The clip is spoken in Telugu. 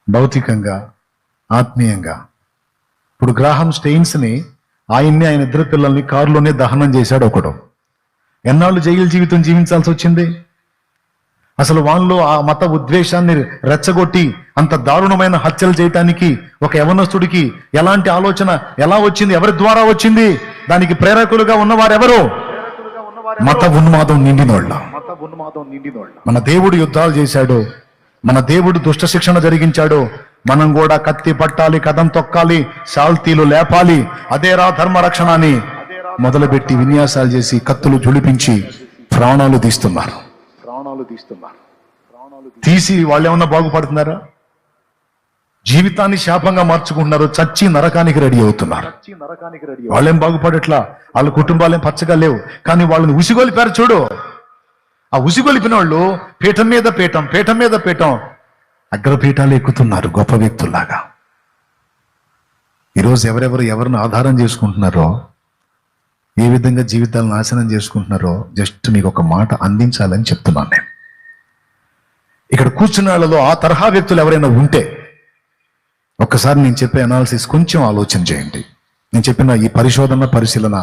భౌతికంగా, ఆత్మీయంగా. ఇప్పుడు గ్రాహం స్టెయిన్స్ని ఆయన్ని, ఆయన ఇద్దరు పిల్లల్ని కారులోనే దహనం చేశాడు ఒకడు. ఎన్నాళ్ళు జైలు జీవితం జీవించాల్సి వచ్చింది? అసలు వాళ్ళలో ఆ మత ఉద్వేషాన్ని రెచ్చగొట్టి అంత దారుణమైన హత్యలు చేయటానికి ఒక యవనస్తుడికి ఎలాంటి ఆలోచన ఎలా వచ్చింది? ఎవరి ద్వారా వచ్చింది? దానికి ప్రేరకులుగా ఉన్నవారెవరు? మత ఉన్మాదం నిండినోళ్ళ. మన దేవుడు యుద్ధాలు చేశాడు, మన దేవుడు దుష్ట శిక్షణ జరిగించాడు. మనం కూడా కత్తి పట్టాలి, కదం తొక్కాలి, శాల్తీలు లేపాలి. అదేరా ధర్మరక్షణ అని మొదలుపెట్టి విన్యాసాలు చేసి కత్తులు జుళిపించి ప్రాణాలు తీస్తున్నారు. తీసి వాళ్ళు ఏమన్నా బాగుపడుతున్నారా? జీవితాన్ని శాపంగా మార్చుకుంటున్నారు. చచ్చి నరకానికి రెడీ అవుతున్నారు. వాళ్ళేం బాగుపడట్లా, వాళ్ళ కుటుంబాలేం పచ్చగా లేవు. కానీ వాళ్ళని ఉసిగొలిపారు చూడు. ఆ ఉసిగొలిపిన వాళ్ళు పీఠం మీద పీఠం, పీఠం మీద పీఠం, అగ్రపీఠాలు ఎక్కుతున్నారు గొప్ప వ్యక్తుల్లాగా. ఈరోజు ఎవరిని ఆధారం చేసుకుంటున్నారో, ఏ విధంగా జీవితాలను నాశనం చేసుకుంటున్నారో జస్ట్ మీకు ఒక మాట అందించాలని చెప్తున్నాను నేను. ఇక్కడ కూర్చున్న వాళ్ళలో ఆ తరహా వ్యక్తులు ఎవరైనా ఉంటే ఒక్కసారి నేను చెప్పే అనాలిసిస్ కొంచెం ఆలోచన చేయండి. నేను చెప్పిన ఈ పరిశీలన